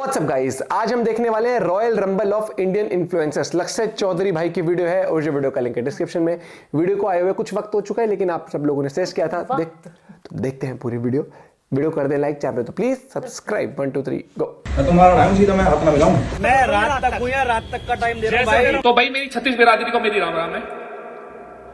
WhatsApp guys, आज हम देखने वाले हैं royal rumble of Indian influencers. लक्षित चौधरी भाई की वीडियो है और जो वीडियो का लिंक है डिस्क्रिप्शन में। वीडियो को आए हुए कुछ वक्त हो चुका है, लेकिन आप सब लोगों ने सजेस्ट किया था देखते हैं पूरी वीडियो कर दे लाइक, चाहे तो प्लीज सब्सक्राइब। 1 2 3 गो। तुम्हारा टाइम सीधा मैं हाथ ना मिलाऊं। मैं रात तक हूँ यार, रात तक का टाइम दे रहा हूँ भाई। तो भाई मेरी 36 बिरादरी को मेरी राम राम है।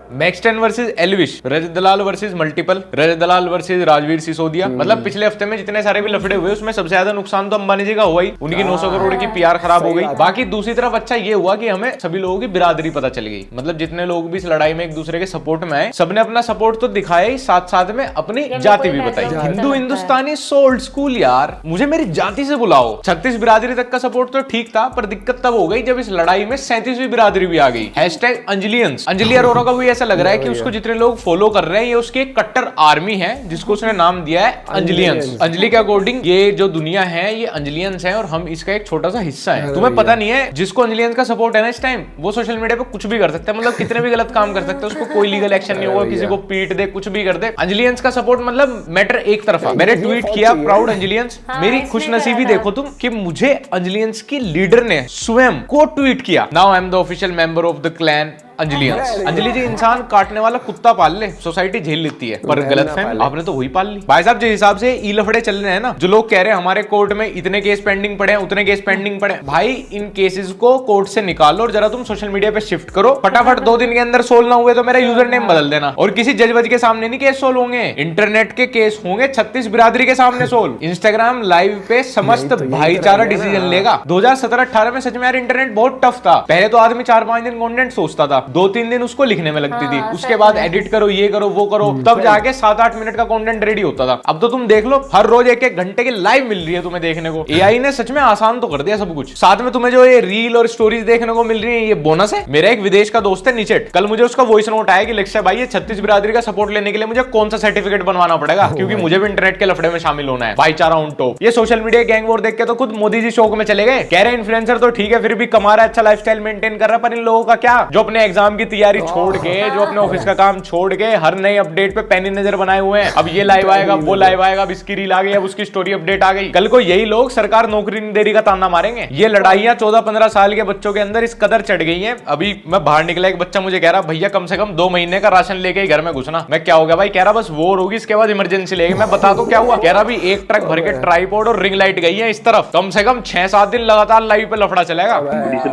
मैक्स 10 वर्सेस एलविश, रजत दलाल वर्सेस मल्टीपल, रजत दलाल वर्सेस राजवीर सिसोदिया। मतलब पिछले हफ्ते में जितने सारे भी लफड़े हुए उसमें सबसे ज्यादा नुकसान तो अंबानी जी का हुआ ही, उनकी 900 करोड़ की पीआर खराब हो गई। बाकी दूसरी तरफ अच्छा ये हुआ कि हमें सभी लोगों की बिरादरी पता चल गई। मतलब जितने लोग भी इस लड़ाई में एक दूसरे के सपोर्ट में आए, सबने अपना सपोर्ट तो दिखाया ही, साथ साथ में अपनी जाति भी बताई। हिंदू हिंदुस्तानी सो ओल्ड स्कूल यार, मुझे मेरी जाति से बुलाओ। 36 बिरादरी तक का सपोर्ट तो ठीक था, पर दिक्कत तब हो गई जब इस लड़ाई में 37वीं बिरादरी भी आ गई। #अंजलियंस। अंजलि अरोरा का भी ऐसा लग रहा है कि उसको जितने लोग फॉलो कर रहे हैं ये उसकी एक कट्टर आर्मी है, जिसको उसने नाम दिया है अंजलियंस। अंजलि के अकॉर्डिंग ये जो दुनिया है ये अंजलियंस है और हम इसका एक छोटा सा हिस्सा है। तुम्हें पता नहीं है, जिसको अंजलियंस का सपोर्ट है ना इस टाइम, वो सोशल मीडिया पे कुछ भी कर सकता है। मतलब कितने भी गलत काम कर सकते हैं, उसको कोई लीगल एक्शन नहीं होगा, किसी को पीट दे, कुछ भी कर दे। अंजलियंस का सपोर्ट मतलब मैटर एक तरफा। मैंने ट्वीट किया प्राउड अंजलियंस। मेरी खुशनसीबी देखो तुम कि मुझे अंजलियंस की लीडर ने स्वयं को ट्वीट किया, now I am the official member of the clan Anjalians. Anjali ji इंसान काटने वाला कुत्ता पाल ले, सोसाइटी झेल लेती है, पर गलत फहमी आपने तो वही पाल ली। भाई साहब जिस हिसाब से ई लफड़े चल रहे हैं ना, जो लोग कह रहे हैं हमारे कोर्ट में इतने केस पेंडिंग पड़े हैं, उतने केस पेंडिंग पड़े, भाई इन केसेस को कोर्ट से निकालो और जरा तुम सोशल मीडिया पे शिफ्ट करो फटाफट। 2 दिन के अंदर सोल्व ना हुए तो मेरा यूजर नेम बदल देना। और किसी जज वज के सामने नहीं केस सोल्व होंगे, इंटरनेट के केस होंगे 36 बिरादरी के सामने सोल्व। इंस्टाग्राम लाइव पे समस्त भाईचारा डिसीजन लेगा। 2017-18 में सच में यार इंटरनेट बहुत टफ था। पहले तो आदमी 4-5 दिन कंटेंट सोचता था, 2-3 दिन उसको लिखने में लगती थी, उसके बाद एडिट करो, ये करो, वो करो, तब जाके 7-8 मिनट का कंटेंट रेडी होता था। अब तो तुम देख लो हर रोज 1-1 घंटे की लाइव मिल रही है तुम्हें देखने को। एआई ने सच में आसान तो कर दिया सब कुछ। साथ में तुम्हें जो ये रील और स्टोरीज देखने को मिल रही है, ये बोनस है। मेरा एक विदेश का दोस्त है निचेट, कल मुझे उसका वॉइस नोट आया कि लक्ष्य भाई ये 36 बिरादरी का सपोर्ट लेने के लिए मुझे कौन सा सर्टिफिकेट बनवाना पड़ेगा, क्योंकि मुझे भी इंटरनेट के लफड़े में शामिल होना है। भाईचारा ऑन टॉप। ये सोशल मीडिया गैंग वॉर देख के तो खुद मोदी जी शौक में चले गए। कह रहे इन्फ्लुएंसर तो ठीक है, फिर भी कमा रहा है, अच्छा लाइफस्टाइल मेंटेन कर रहा है, पर इन लोगों का क्या, जो अपने एग्जाम की तैयारी छोड़ के, जो अपने ऑफिस का काम छोड़ के हर नए अपडेट पे पैनी नजर बनाए हुए हैं। अब ये लाइव आएगा, वो लाइव आएगा, अब इसकी रील आ गई, अब उसकी स्टोरी अपडेट आ गई। कल को यही लोग सरकार नौकरी नहीं दे रही का ताना मारेंगे। ये लड़ाइयां 14-15 साल के बच्चों के अंदर इस कदर चढ़ गई हैं। अभी मैं बाहर निकला, एक बच्चा मुझे कह रहा भैया कम से कम 2 महीने का राशन लेके ही घर में घुसना। मैं क्या हो गया भाई? कह रहा बस वॉर होगी, इसके बाद इमरजेंसी लेगी। मैं बता दो क्या हुआ? कह रहा भी 1 ट्रक भर के ट्राइपॉड और रिंग लाइट गई है इस तरफ, कम से कम 6-7 दिन लगातार लाइव पे लफड़ा चलेगा।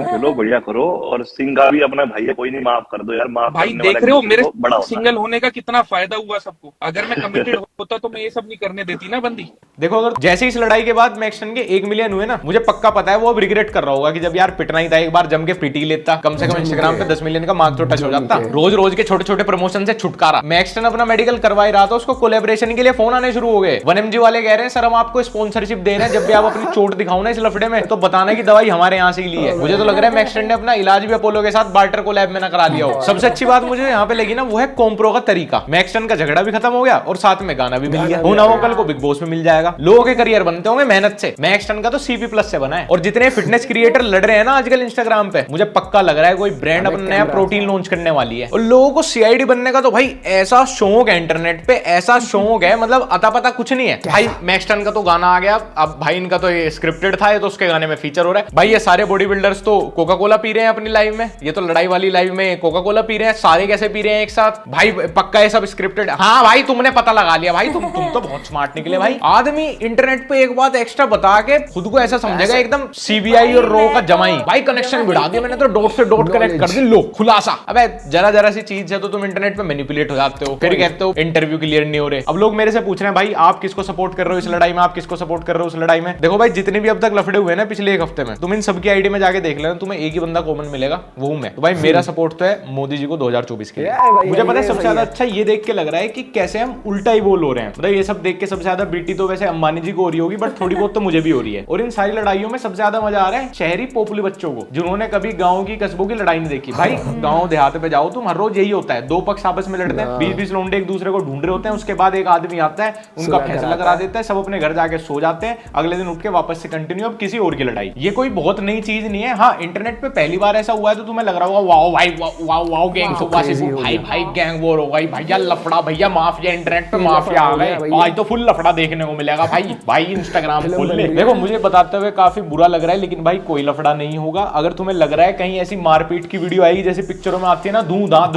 खेलो बढ़िया करो और सिंगा भी अपना भाई है, कोई नहीं, माफ कर दो यार। माफ भाई देख रहे हो मेरे सिंगल होने का कितना फायदा हुआ सबको। अगर मैं कमिटेड होता तो मैं ये सब नहीं करने देती ना बंदी। देखो अगर जैसे इस लड़ाई के बाद मैक्स 10 के 1 मिलियन हुए ना, मुझे पक्का पता है वो अब रिग्रेट कर रहा होगा कि जब यार पिटना ही था एक बार जम के पीट ही लेता, कम से कम इंस्टाग्राम पे 10 मिलियन का मार्क तो टच हो जाता। रोज रोज के छोटे छोटे प्रमोशन से छुटकारा। मैक्स 10 अपना मेडिकल करवा ही रहा था, उसको कोलैबोरेशन के लिए फोन आने शुरू हो गए। 1mg वाले कह रहे हैं सर हम आपको स्पॉन्सरशिप दे रहे हैं, जब भी आप अपनी चोट दिखाओ ना इस लफड़े में तो बताना की दवाई हमारे यहाँ से ही ली है। मुझे तो लग रहा है मैक्स 10 ने अपना इलाज भी अपोलो के साथ बार्टर को लैब में ना करा लिया हो। सबसे अच्छी बात मुझे यहाँ पे लगी ना, वो है कॉम्प्रो का तरीका। मैक्स 10 का झगड़ा भी खत्म हो गया और साथ में गाना भी मिल गया। हो ना हो कल को बिग बॉस में मिल जाएगा। लोगों के करियर बनते होंगे मेहनत से। मैक्स 10 का तो CP+ से बना है। और जितने फिटनेस क्रिएटर लड़ रहे हैं ना आजकल इंस्टाग्राम पे, मुझे पक्का लग रहा है कोई ब्रांड अपना नया प्रोटीन लॉन्च करने वाली है। और लोगों को CID बनने का तो भाई ऐसा शौक है, इंटरनेट पे ऐसा शौक है, मतलब अता पता कुछ नहीं है भाई। मैक्स 10 का तो गाना आ गया, अब भाई इनका तो ये स्क्रिप्टेड था, ये तो उसके गाने में फीचर हो रहा है। भाई ये सारे बॉडी बिल्डर्स तो कोका कोला पी रहे हैं अपनी लाइव में, ये तो लड़ाई वाली लाइव में कोका कोला पी रहे हैं। सारे कैसे पी रहे हैं एक साथ भाई? पक्का ये सब स्क्रिप्टेड। हाँ भाई तुमने पता लगा लिया भाई, तुम तो बहुत स्मार्ट निकले भाई। आदमी इंटरनेट पे एक बात एक्स्ट्रा बता के खुद को ऐसा समझेगा एकदम CBI और रो का जमाई। भाई कनेक्शन बढ़ा दिया मैंने तो, डॉट से डॉट कनेक्ट कर दी, लो खुलासा। अबे जरा सी चीज है तो तुम इंटरनेट पे मैनिपुलेट हो जाते हो, फिर कहते हो इंटरव्यू क्लियर नहीं हो रहे। अब लोग मेरे से पूछ रहे हैं भाई आप किसको सपोर्ट कर रहे हो इस लड़ाई में, आप किसको सपोर्ट कर रहे हो इस लड़ाई में? देखो भाई जितने भी अब तक लफड़े हुए ना पिछले 1 हफ्ते में, तुम इन सबकी आईडी में जाके देख लेना, तुम्हें एक ही बंदा कॉमन मिलेगा, वो हूं मैं। तो भाई मेरा सपोर्ट तो है मोदी जी को 2024 के लिए। मुझे पता है सबसे ज्यादा अच्छा ये देख के लग रहा है कि कैसे हम उल्टा ही बोल हो रहे हैं। मतलब ये सब देख के सबसे ज्यादा बीटी तो वैसे अंबानी जी को हो रही होगी, बट थोड़ी बहुत तो मुझे भी हो रही है। और इन सारी लड़ाइयों में सबसे ज्यादा मजा आ रहा है शहरी पोपुलर बच्चों को, जिन्होंने कभी गाँव की कस्बों की लड़ाई नहीं देखी। भाई गाँव देहात पे जाओ तुम, हर रोज यही होता है, 2 पक्ष आपस में लड़ते हैं, 20-20 लोंडे एक दूसरे को ढूंढ रहे होते हैं। उसके बाद एक आदमी आता है, उनका फैसला करा देता है, सब अपने घर जाके सो जाते हैं, अगले दिन उठ के वापस से कंटिन्यू अब किसी और की लड़ाई। ये कोई बहुत नई चीज नहीं है। हाँ इंटरनेट पे पहली बार ऐसा हुआ है तो तुम्हें लग रहा होगा वाओ भाई भाई वाओ गैंग सुबह से crazy हो भाई गया। भाई गैंग वॉर हो गई भैया, लफड़ा भैया, माफिया इंटरनेट पे माफिया आ गए। भैया। आज तो फुल लफड़ा देखने को मिलेगा भाई। भाई इंस्टाग्राम फिल्म खोल बन ले। रही है। देखो मुझे बताते हुए काफी बुरा लग रहा है, लेकिन भाई कोई लफड़ा नहीं होगा। अगर तुम्हें लग रहा है कहीं ऐसी मारपीट की वीडियो आएगी जैसे पिक्चरों में आती है ना, धूम धाम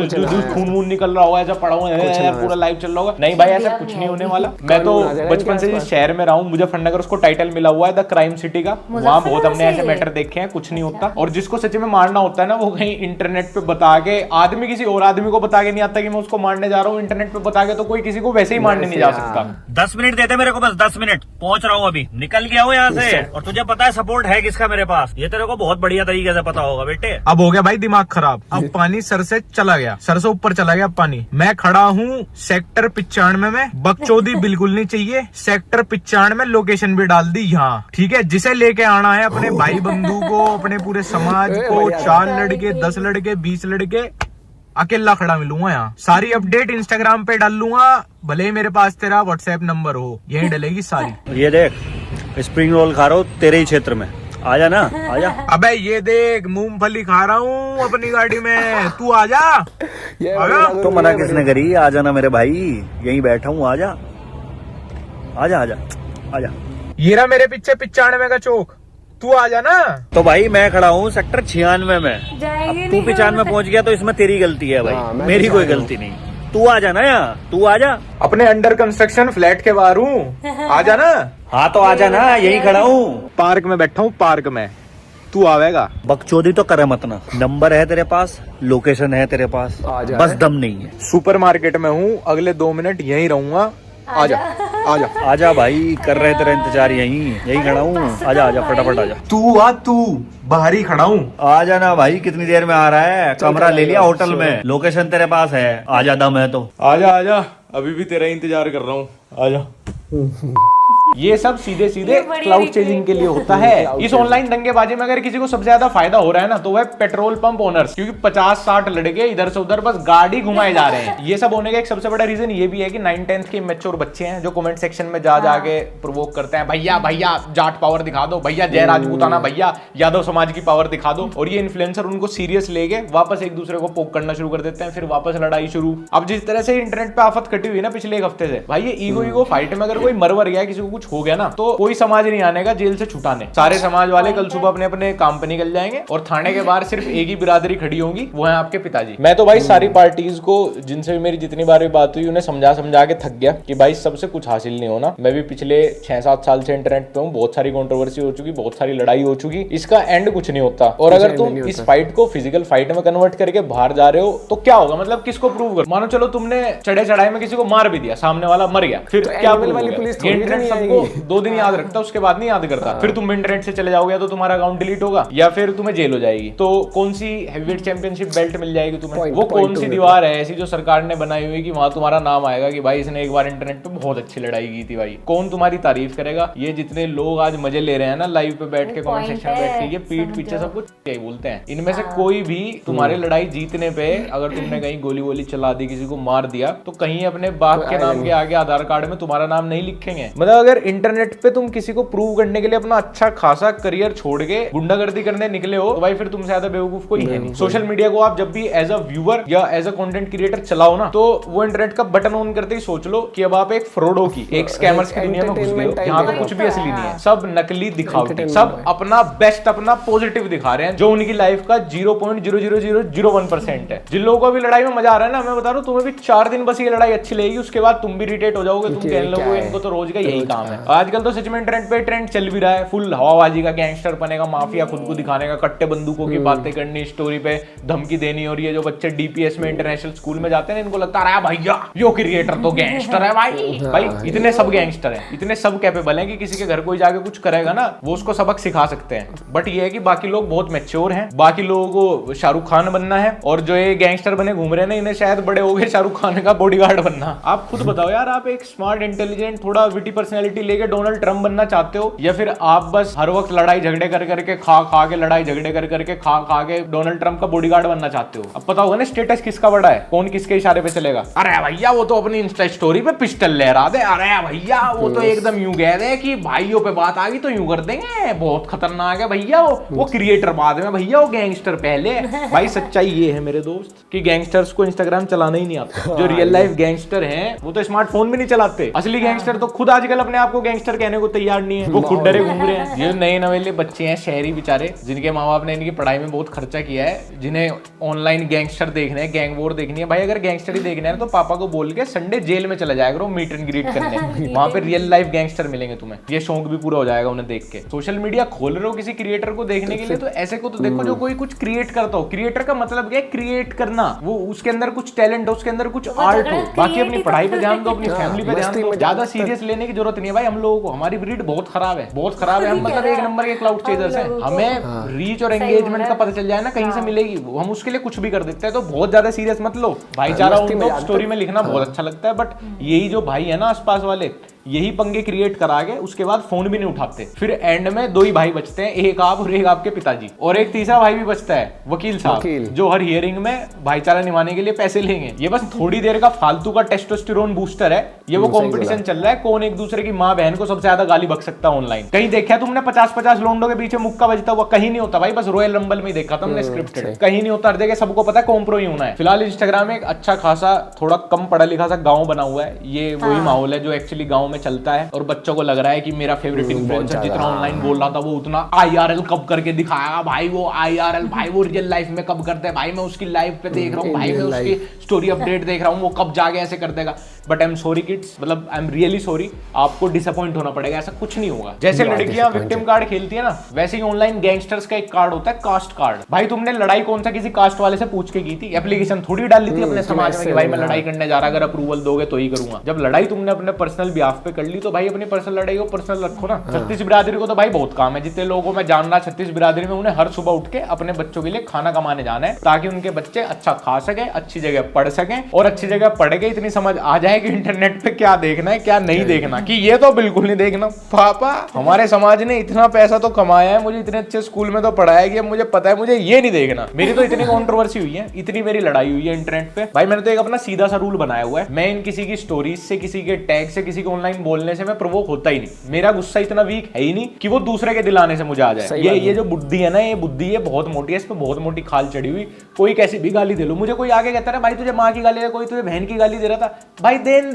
खून वून निकल रहा होगा, ऐसा पड़ा हुआ है पूरा लाइव चल रहा होगा, नहीं भाई ऐसा कुछ नहीं होने वाला। मैं तो कानून आ जाएगा बचपन से इनके जिस शहर में रहा हूँ, मुजफ्फरनगर, उसको टाइटल मिला हुआ है द क्राइम सिटी का। वहाँ बहुत हमने ऐसे मैटर देखे हैं, कुछ नहीं होता। और जिसको सच में मारना होता है ना, वो कहीं इंटरनेट पे बता के, आदमी किसी और आदमी को बता के नहीं आता कि मैं उसको मारने जा रहा हूँ। इंटरनेट पे बता के तो कोई किसी को वैसे ही मारने नहीं जा सकता। 10 मिनट देते मेरे को, बस 10 मिनट, पहुंच रहा हूँ अभी, निकल गया हूँ यहाँ से। और तुझे पता है सपोर्ट है किसका मेरे पास, ये तेरे को बहुत बढ़िया तरीके से पता होगा बेटे। अब हो गया भाई दिमाग खराब। अब पानी सर से चला गया, सर से ऊपर चला गया पानी। मैं खड़ा हूँ सेक्टर 95 में, बकचोदी बिल्कुल नहीं चाहिए। सेक्टर 95 में लोकेशन भी डाल दी यहाँ, ठीक है। जिसे लेके आना है अपने भाई बंधु को, अपने पूरे समाज को, 4 लड़के, 10 लड़के, 20 लड़के, अकेला खड़ा मिलूंगा यहाँ। सारी अपडेट इंस्टाग्राम पे डाल लूंगा, भले ही मेरे पास तेरा व्हाट्सएप नंबर हो, यही डलेगी सारी। ये देख स्प्रिंग रोल खा रहा हूँ तेरे ही क्षेत्र में, आजा ना आजा। अबे ये देख मूंगफली खा रहा हूँ अपनी गाड़ी में, तू आजा। तो मना किसने करी, आजा ना मेरे भाई, यहीं बैठा हूँ, आजा आजा आजा आजा। ये रहा मेरे पीछे 95 का चौक, तू आजा ना। तो भाई मैं खड़ा हूँ सेक्टर 96 में, अब तू 95 में पहुंच गया तो इसमें तेरी गलती है हाँ, भाई, मैं मेरी तो कोई जा रहा गलती नहीं। तू आ जाना यहाँ, तू आजा। अपने अंडर कंस्ट्रक्शन फ्लैट के बाहर हूँ, आजा ना। हाँ तो आजा ना, यही खड़ा हूँ। पार्क में बैठा हूँ, पार्क में, तू आवेगा। बकचोदी तो करे मत ना, नंबर है तेरे पास, लोकेशन है तेरे पास, आजा। बस दम नहीं है। सुपरमार्केट में हूँ, अगले 2 मिनट यहीं रहूंगा, आजा आजा। आजा भाई, कर रहे तेरा इंतजार, यही खड़ा हूँ, आजा आजा फटाफट आजा। तू बाहर ही खड़ा हूँ। आजा ना भाई, कितनी देर में आ रहा है, कमरा ले लिया होटल में, लोकेशन तेरे पास है, आजा, दम है तो आजा आजा, अभी भी तेरा इंतजार कर रहा हूँ, आजा। ये सब सीधे सीधे क्लाउड चेजिंग के लिए होता है। इस ऑनलाइन दंगेबाजी में अगर किसी को सबसे ज्यादा फायदा हो रहा है ना, तो वह पेट्रोल पंप ओनर्स, क्योंकि 50-60 लड़के इधर से उधर बस गाड़ी घुमाए जा रहे हैं। ये सब होने का एक सबसे बड़ा रीजन ये भी है कि 9-10th के मैच्योर बच्चे हैं जो कमेंट सेक्शन में जाके प्रोवोक करते हैं, भैया भैया जाट पावर दिखा दो, भैया जय राजपूताना, भैया यादव समाज की पावर दिखा दो। और ये इन्फ्लुएंसर उनको सीरियस लेके वापस एक दूसरे को पोक करना शुरू कर देते हैं, फिर वापस लड़ाई शुरू। अब जिस तरह से इंटरनेट पे आफत कटी हुई ना पिछले 1 हफ्ते से, भाई ये ईगो फाइट में अगर कोई मर गया, किसी को कुछ हो गया ना, तो कोई समाज नहीं आने का जेल से छुटाने। सारे समाज वाले कल सुबह अपने अपने काम पे निकल जाएंगे और थाने के बाहर सिर्फ एक ही बिरादरी खड़ी होगी, वो है आपके पिताजी। मैं तो भाई सारी पार्टीज को, जिनसे भी मेरी जितनी बार भी बात हुई, उन्हें समझा के थक गया कि भाई सबसे कुछ हासिल नहीं होना। मैं भी पिछले 6-7 साल से इंटरनेट पे हूँ, बहुत सारी कंट्रोवर्सी हो चुकी, बहुत सारी लड़ाई हो चुकी, इसका एंड कुछ नहीं होता। और अगर तुम इस फाइट को फिजिकल फाइट में कन्वर्ट करके बाहर जा रहे हो तो क्या होगा, मतलब किसको प्रूव कर, मानो चलो तुमने चढ़े चढ़ाई में किसी को मार भी दिया, सामने वाला मर गया, फिर क्या इंटरनेट सबको 2 दिन याद रखता, उसके बाद नहीं याद करता। फिर तुम इंटरनेट से चले जाओगे तो तुम्हारा अकाउंट डिलीट होगा या फिर तुम्हें जेल हो जाएगी। तो कौन सी हेवीवेट चैंपियनशिप बेल्ट मिल जाएगी तुम्हें? वो कौन सी दीवार है ऐसी जो सरकार ने बनाई हुई कि वहां तुम्हारा नाम आएगा कि भाई इसने एक बार इंटरनेट पे बहुत अच्छी लड़ाई की थी? भाई कौन तुम्हारी तारीफ करेगा? ये जितने लोग आज मजे ले रहे हैं ना लाइव पे बैठ के, कमेंट सेक्शन में बैठ के, ये पीठ पीछे सब कुछ यही बोलते हैं। इनमें से कोई भी तुम्हारी लड़ाई जीतने पे अगर तुमने कहीं गोली वोली चला दी, किसी को मार दिया, तो कहीं अपने बाप के नाम के आगे आधार कार्ड में तुम्हारा नाम नहीं लिखेंगे। मतलब अगर इंटरनेट पे तुम किसी को प्रूव करने के लिए अपना अच्छा खासा करियर छोड़ के गुंडागर्दी करने निकले हो, तो भाई फिर तुमसे ज्यादा बेवकूफ कोई है नहीं। सोशल मीडिया को आप जब भी एज अ व्यूअर या एज अ कंटेंट क्रिएटर चलाओ ना, तो वो इंटरनेट का बटन ऑन करते ही सोच लो कि अब आप एक फ्रॉडो की, एक स्कैमर्स की दुनिया में घुस गए हो। यहाँ पे कुछ भी असली नहीं है, सब नकली दिखावटी, सब अपना बेस्ट, अपना पॉजिटिव दिखा रहे हैं, जो उनकी लाइफ का 0.00001% है। जिन लोगों को भी लड़ाई में मजा आ रहा है ना, मैं बता रहा हूँ तुम्हें भी 4 दिन बस ये लड़ाई अच्छी लगेगी, उसके बाद तुम भी इरिटेट हो जाओगे, तुम कहने लगोगे इनको तो रोज का यही काम है। आजकल तो सच में इंटरनेट पे ट्रेंड चल भी रहा है, फुल हवाबाजी का, गैंगस्टर बनेगा, माफिया खुद को दिखाने का, कट्टे बंदूकों की बातें करनी, स्टोरी पे धमकी देनी। और ये जो बच्चे डीपीएस में इंटरनेशनल स्कूल में जाते हैं, इनको लगता है भैया यो क्रिएटर तो गैंगस्टर है। भाई इतने सब गैंगस्टर हैं, इतने सब कैपेबल हैं कि किसी के घर कोई जाके कुछ करेगा ना, वो उसको सबक सिखा सकते हैं। बट ये है कि बाकी लोग बहुत मैच्योर हैं, बाकी लोगों को शाहरुख खान बनना है, और जो ये गैंगस्टर बने घूम रहे हैं ना, इन्हें शायद बड़े हो गए शाहरुख खान का बॉडीगार्ड बनना। आप खुद बताओ यार, आप एक स्मार्ट, इंटेलिजेंट, थोड़ा विटी पर्सनैलिटी पर्सनैलिटी लेके डोनाल्ड ट्रम्प बनना चाहते हो, या फिर आप बस हर वक्त लड़ाई झगड़े कर करके खा के लड़ाई झगड़े कर करके खा के डोनाल्ड ट्रम्प का बॉडीगार्ड बनना चाहते हो। अब पता होगा ना स्टेटस किसका बड़ा है, कौन किसके इशारे पे चलेगा। अरे भैया वो तो अपनी इंस्टा स्टोरी पे पिस्टल लहरा दे, अरे भैया वो तो एकदम यूं कह दे कि भाइयों पे बात आ गई तो यूं कर देंगे, बहुत खतरनाक है भैया वो क्रिएटर बाद में, भैया वो गैंगस्टर पहले। भाई सच्चाई ये है मेरे दोस्त कि गैंगस्टर्स को इंस्टाग्राम चलाना ही नहीं आता। जो रियल लाइफ गैंगस्टर हैं वो तो स्मार्टफोन भी नहीं चलाते। असली गैंगस्टर तो खुद आजकल अपने आप को गैंगस्टर कहने को तैयार नहीं है, वो खुद डरे घूम रहे हैं। ये नए नवेले बच्चे हैं शहरी बेचारे, जिनके माँ बाप ने इनकी पढ़ाई में बहुत खर्चा किया है, जिन्हें ऑनलाइन गैंगस्टर देखने हैं, गैंग वॉर देखनी है। भाई अगर गैंगस्टर ही देखना है तो पापा को बोल के संडे जेल में चला जाया करो मीट एंड ग्रीट करने, वहां पे रियल लाइफ गैंगस्टर मिलेंगे तुम्हें। ये शौक भी पूरा हो जाएगा उन्हें देख के। सोशल मीडिया खोल रहे हो किसी क्रिएटर को देखने के लिए तो ऐसे को तो देखो जो कोई कुछ क्रिएट करता हो। क्रिएटर का मतलब क्या है, क्रिएट करना, वो उसके अंदर कुछ टैलेंट हो, उसके अंदर कुछ आर्ट हो। बाकी अपनी पढ़ाई पे ध्यान दो, अपनी फैमिली पे ध्यान दो, ज्यादा सीरियस लेने की जरूरत नहीं है भाई। हम लोगों को हमारी ब्रीड बहुत खराब है, बहुत खराब है। हम मतलब एक नंबर के क्लाउड चेजर्स हैं। हमें रीच और एंगेजमेंट का पता चल जाए ना कहीं से मिलेगी, हम उसके लिए कुछ भी कर देते हैं। तो बहुत ज्यादा सीरियस मत लो। भाईचारा उनको स्टोरी में लिखना बहुत अच्छा लगता है, बट यही जो भाई है ना आसपास वाले, यही पंगे क्रिएट करा के उसके बाद फोन भी नहीं उठाते। फिर एंड में दो ही भाई बचते हैं, एक आप और एक आपके पिताजी, और एक तीसरा भाई भी बचता है, वकील साहब, जो हर हियरिंग में भाईचारा निभाने के लिए पैसे लेंगे। ये बस थोड़ी देर का फालतू का टेस्टोस्टेरोन बूस्टर है। ये वो कंपटीशन चल रहा है कौन एक दूसरे की माँ बहन को सबसे ज्यादा गाली बक सकता है ऑनलाइन। कहीं देखा तुमने 50-50 लोंडो के पीछे मुक्का बजता हुआ? कहीं नहीं होता भाई, बस रॉयल रंबल में ही देखा तुमने स्क्रिप्टेड, कहीं नहीं होता। देखिए सबको पता है कॉम्प्रो ही होना है। फिलहाल इंस्टाग्राम एक अच्छा खासा थोड़ा कम पढ़ा लिखा सा गाँव बना हुआ है। ये वही माहौल है जो एक्चुअली गाँव में चलता है, और बच्चों को लग रहा है कि मेरा फेवरेट इन्फ्लुएंसर जितना ऑनलाइन बोल रहा था वो उतना IRL कब करके दिखाया भाई। वो IRL भाई वो रियल लाइफ में कब करता है भाई, मैं उसकी लाइफ पे देख रहा हूँ भाई, मैं उसकी स्टोरी अपडेट देख रहा हूँ, वो कब जाके ऐसे कर देगा। But I am sorry kids, मतलब आई एम रियली सॉरी, आपको डिसअपॉइंट होना पड़ेगा। ऐसा कुछ नहीं होगा। जैसे लड़कियां विक्टिम कार्ड खेलती है ना, वैसे ही ऑनलाइन गैंगस्टर्स का एक कार्ड होता है, कास्ट कार्ड। भाई तुमने लड़ाई कौन सा किसी कास्ट वाले से पूछ के की थी? एप्लीकेशन थोड़ी डाल ली थी अपने समाज में कि भाई मैं लड़ाई करने जा रहा, अगर अप्रूवल दोगे तो ही करूंगा। जब लड़ाई तुमने अपने पर्सनल बिहाफ पे कर ली तो भाई अपनी पर्सनल लड़ाई को पर्सनल रखो ना। छत्तीस बिरादरी को तो भाई बहुत काम है, जितने लोगों को मैं जान रहा छत्तीस बिरादरी में, उन्हें हर सुबह उठ के अपने बच्चों के लिए खाना कमाने जाना है, ताकि उनके बच्चे अच्छा खा सके, अच्छी जगह पढ़ सकें, और अच्छी जगह पढ़ के इतनी समझ आ जाए कि इंटरनेट पे क्या देखना है क्या नहीं देखना, कि ये तो बिल्कुल नहीं देखना। पापा हमारे समाज ने इतना पैसा तो कमाया है, मुझे इतने अच्छे स्कूल में तो पढ़ाया कि मुझे पता है मुझे ये नहीं देखना। मेरी तो इतनी कंट्रोवर्सी हुई है, इतनी मेरी लड़ाई हुई है इंटरनेट पे। भाई मैंने तो एक अपना सीधा सा रूल बनाया हुआ है, मैं इन किसी की स्टोरीज से, किसी के टैग से, किसी के ऑनलाइन बोलने से मैं प्रोवोक होता ही नहीं। मेरा गुस्सा इतना वीक है ही नहीं कि वो दूसरे के दिलाने से मुझे आ जाए। ये जो बुद्धि है ना, ये बुद्धि है बहुत मोटी है, इस पे बहुत मोटी खाल चढ़ी हुई। कोई कैसी भी गाली दे लो, मुझे कोई आगे कहता है भाई तुझे माँ की गाली दे, कोई तुझे बहन की गाली दे रहा था, भाई देन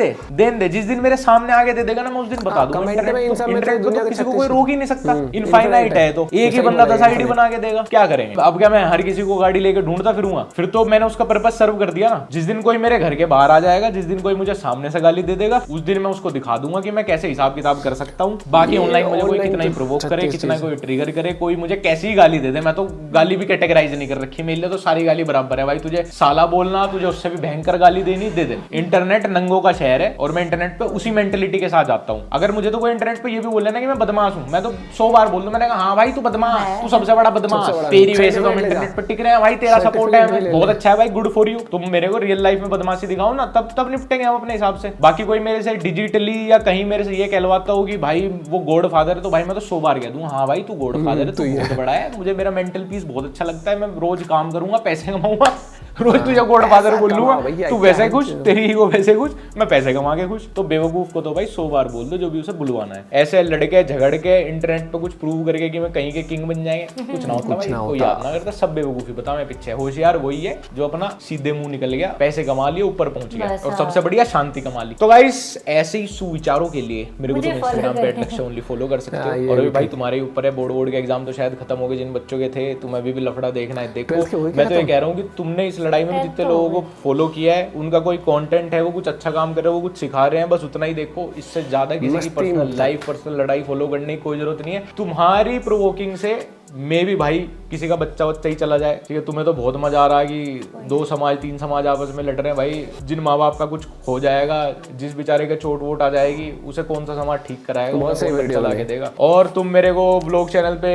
दे। जिस दिन मेरे सामने आगे दे देगा ना, मैं उस दिन बता दूंगा। इंटरनेट तो किसी को कोई रोक ही नहीं सकता, इनफाइनाइट है। तो एक ही बंदा 10 आईडी बना के देगा, क्या करेंगे? अब क्या मैं हर किसी को गाड़ी लेके ढूंढता फिरूंगा? फिर तो मैंने उसका पर्पस सर्व कर दिया ना। जिस दिन कोई मेरे घर के बाहर आ जाएगा, जिस दिन कोई मुझे सामने से गाली दे देगा, उस दिन मैं उसको दिखा दूंगा कि मैं कैसे हिसाब किताब कर सकता हूँ। बाकी ऑनलाइन मुझे कोई कितना ही प्रोवोक करे, कितना कोई ट्रिगर करे, कोई मुझे कैसी ही गाली दे दे, मैं तो गाली भी कैटेगराइज नहीं कर रखी। मेरे लिए तो सारी गाली बराबर है भाई। तुझे साला बोलना, तुझे उससे भी भयंकर गाली देनी, दे दे। इंटरनेट नंगों का शहर है, और मैं इंटरनेट पे उसी मेंटेलिटी के साथ जाता हूँ। अगर मुझे तो कोई इंटरनेट पे ये भी बोल लेना कि मैं बदमाश हूँ, मैं तो 100 बार बोल दूं, मैंने कहा हाँ भाई तू बदमाश, तू सबसे बड़ा बदमाश, तेरी वजह से तो हम इंटरनेट पे टिक रहे हैं भाई, तेरा सपोर्ट है, बहुत अच्छा है भाई, गुड फॉर यू। तुम मेरे को रियल लाइफ में बदमाशी दिखाओ ना, तब निपटेंगे हम अपने हिसाब से। बाकी कोई मेरे से डिजिटली या कहीं मेरे से ये कहलवाता हो कि भाई वो गॉड फादर है, तो भाई मैं तो 100 बार कह दूं हाँ भाई तू गॉड फादर है, तू बहुत बड़ा है। मुझे मेरा मेंटल पीस बहुत अच्छा लगता है, मैं रोज काम करूंगा, पैसे कमाऊंगा, रोज तुझे गॉड फादर बोल लूंगा, तू वैसे खुश, तेरी ईगो वैसे खुश, मैं पैसे कमा के खुश। तो बेवकूफ को तो भाई 100 बार बोल दो जो भी उसे बुलवाना है। ऐसे लड़के झगड़ के इंटरनेट पे कुछ प्रूव करके कि मैं कहीं के किंग बन जाएंगे, कुछ ना होता भाई, कोई याद ना करता, सब बेवकूफी। बता मैं पीछे, होशियार वही है जो अपना सीधे मुंह निकल गया, पैसे कमा लिए, ऊपर पहुंच गया, और सबसे बढ़िया शांति कमा ली। तो गाइस ऐसे ही सुविचारों के लिए मेरे को तुम इंस्टाग्राम पे @लक्ष्य फॉलो कर सकते हो। और अभी भाई तुम्हारे ऊपर है, बोर्ड के एग्जाम तो शायद खत्म हो गए जिन बच्चों के थे, तुम्हें अभी भी लफड़ा देखना है, देखो। मैं तो ये कह रहा हूँ कि तुमने इस लड़ाई में जितने लोगों को फॉलो किया है, उनका कोई कंटेंट है, वो कुछ अच्छा काम कर रहे हैं, वो कुछ सिखा रहे हैं, बस उतना ही देखो। इससे ज्यादा किसी की पर्सनल लाइफ, पर्सनल लड़ाई फॉलो करने की कोई जरूरत नहीं है। तुम्हारी प्रोवोकिंग से मे भी भाई किसी का बच्चा ही चला जाए, ठीक है। तुम्हें तो बहुत मजा आ रहा है कि 2 समाज 3 समाज आपस में लड़ रहे हैं भाई। जिन माँ बाप का कुछ हो जाएगा, जिस बेचारे का चोट वोट आ जाएगी, उसे कौन सा समाज ठीक कराएगा, बहुत सही वीडियो ला के देगा। और तुम मेरे को व्लॉग चैनल पे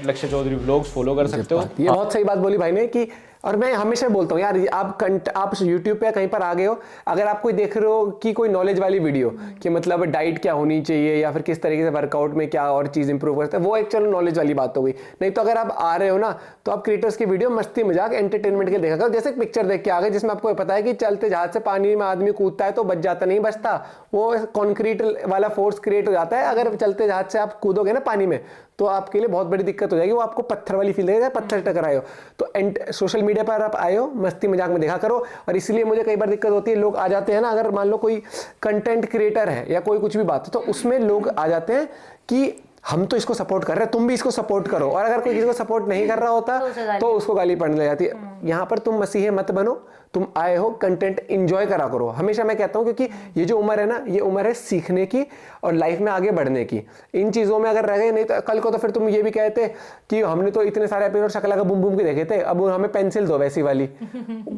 @लक्ष्य चौधरी व्लॉग्स फॉलो कर सकते हो। ये बहुत सही बात बोली भाई ने कि और मैं हमेशा बोलता हूँ यार, आप YouTube पे कहीं पर आ गए हो, अगर आप कोई देख रहे हो कि कोई नॉलेज वाली वीडियो कि मतलब डाइट क्या होनी चाहिए या फिर किस तरीके से वर्कआउट में क्या और चीज इंप्रूव करते हैं, वो एक चलो नॉलेज वाली बात हो गई। नहीं तो अगर आप आ रहे हो ना, तो आप क्रिएटर्स की वीडियो मस्ती मजाक एंटरटेनमेंट के देखा करो। जैसे एक पिक्चर देख के आ गए जिसमें आपको पता है कि चलते जहाज से पानी में आदमी कूदता है तो बच जाता, नहीं बचता, वो कॉन्क्रीट वाला फोर्स क्रिएट हो जाता है। अगर चलते जहाज से आप कूदोगे ना पानी में तो आपके लिए बहुत बड़ी दिक्कत हो जाएगी, वो आपको पत्थर वाली फील देगा, पत्थर टकराए हो। तो सोशल मीडिया पर आप आए हो, मस्ती मजाक में देखा करो। और इसलिए मुझे कई बार दिक्कत होती है, लोग आ जाते हैं ना, अगर मान लो कोई कंटेंट क्रिएटर है या कोई कुछ भी बात है, तो उसमें लोग आ जाते हैं कि हम तो इसको सपोर्ट कर रहे हैं, तुम भी इसको सपोर्ट करो। और अगर कोई किसी को सपोर्ट नहीं कर रहा होता तो उसको गाली पड़ने लग जाती है। यहाँ पर तुम मसीहे मत बनो, तुम आए हो कंटेंट एंजॉय करा करो। हमेशा मैं कहता हूँ, क्योंकि ये जो उम्र है ना, ये उम्र है सीखने की और लाइफ में आगे बढ़ने की। इन चीजों में अगर रह गए, नहीं तो कल को तो फिर तुम ये भी कहते कि हमने तो इतने सारे एपिसोड शकला का बूम बूम के देखे थे, अब हमें पेंसिल दो वैसी वाली।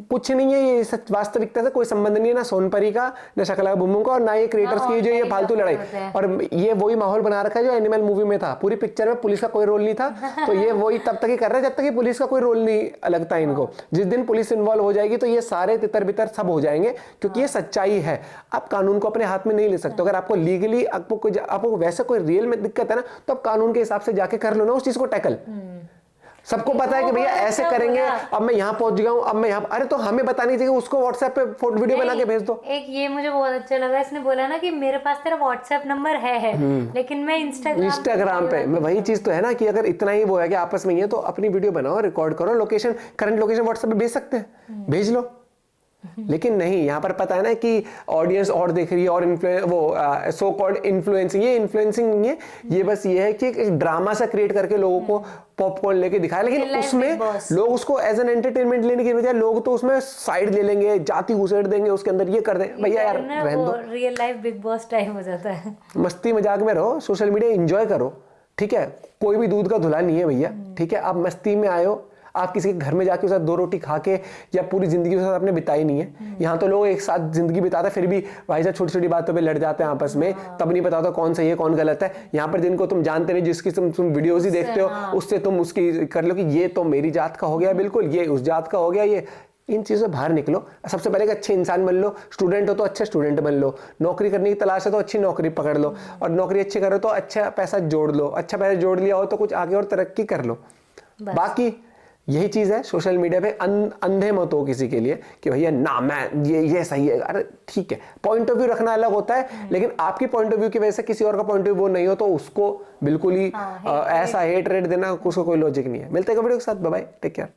कुछ नहीं है ये, वास्तविकता से कोई संबंध नहीं है, ना सोनपरी का, ना शकला का बूम बूम का, और ना ये क्रिएटर्स की जो ये फालतू लड़ाई। और ये वही माहौल बना रखा है जो एनिमल मूवी में था। पूरी पिक्चर में पुलिस का कोई रोल नहीं था, तो ये वही तब तक ही कर रहे हैं जब तक कि पुलिस का कोई रोल नहीं लगता इनको। जिस दिन पुलिस इन्वॉल्व हो जाएगी तो ये सारे तितर बितर सब हो जाएंगे, क्योंकि ये सच्चाई है। आप कानून को अपने हाथ में नहीं ले सकते। अगर आपको लीगली आपको वैसे कोई रियल में दिक्कत है ना, तो आप कानून के हिसाब से जाके कर लो ना उस चीज को टैकल। सबको पता है कि भैया ऐसे करेंगे, अब मैं यहाँ पहुंच गया हूँ, अब मैं यहाँ, अरे तो हमें बतानी चाहिए, उसको व्हाट्सएप पे फोटो वीडियो बना के भेज दो। एक ये मुझे बहुत अच्छा लगा, इसने बोला ना कि मेरे पास तेरा व्हाट्सएप नंबर है लेकिन मैं इंस्टाग्राम पे मैं वही चीज तो है ना कि अगर इतना ही वो है कि आपस में ही है, तो अपनी वीडियो बनाओ, रिकॉर्ड करो, लोकेशन करंट लोकेशन व्हाट्सएप पे भेज सकते हैं, भेज लो। लेकिन नहीं, यहाँ पर पता है ना कि ऑडियंस और देख रही है और सो कॉल्ड इन्फ्लुएंसिंग, ये इन्फ्लुएंसिंग नहीं है, ये बस ये है कि एक ड्रामा सा क्रिएट करके लोगों को पॉपकॉर्न लेके दिखाया। लेकिन उसमें लोग उसको एज एन एंटरटेनमेंट लेने की बजाय लोग तो उसमें साइड ले लेंगे, जाति घुसेड़ देंगे उसके अंदर, ये कर देंगे। भैया यार रहने दो, real life big boss time हो जाता है। मस्ती मजाक में रहो, सोशल मीडिया एंजॉय करो, ठीक है। कोई भी दूध का धुला नहीं है भैया, ठीक है। आप मस्ती में आए हो, आप किसी के घर में जाके उसके साथ 2 रोटी खा के या पूरी जिंदगी उसके साथ आपने बिताई नहीं है। यहाँ तो लोग एक साथ जिंदगी बिताते हैं, फिर भी भाई साहब छोटी छोटी बातों पे लड़ जाते हैं आपस में, तब नहीं पता होता कौन सही है कौन गलत है। यहाँ पर जिनको तुम जानते नहीं, जिसकी तुम वीडियोज ही देखते हो, उससे तुम उसकी कर लो कि ये तो मेरी जात का हो गया, बिल्कुल ये उस जात का हो गया। ये इन चीज़ों से बाहर निकलो। सबसे पहले एक अच्छे इंसान बन लो, स्टूडेंट हो तो अच्छे स्टूडेंट बन लो, नौकरी करने की तलाश है तो अच्छी नौकरी पकड़ लो, और नौकरी अच्छी करो तो अच्छा पैसा जोड़ लो, अच्छा पैसा जोड़ लिया हो तो कुछ आगे और तरक्की कर लो। बाकी यही चीज है, सोशल मीडिया पे अंधे मत हो किसी के लिए कि भैया ना मैं ये सही है। अरे ठीक है, पॉइंट ऑफ व्यू रखना अलग होता है, लेकिन आपकी पॉइंट ऑफ व्यू की वजह से किसी और का पॉइंट ऑफ व्यू नहीं हो तो उसको बिल्कुल ही ऐसा हेट रेट देना, उसको कोई लॉजिक नहीं है। मिलते हैं वीडियो के साथ, बाय बाय, टेक केयर।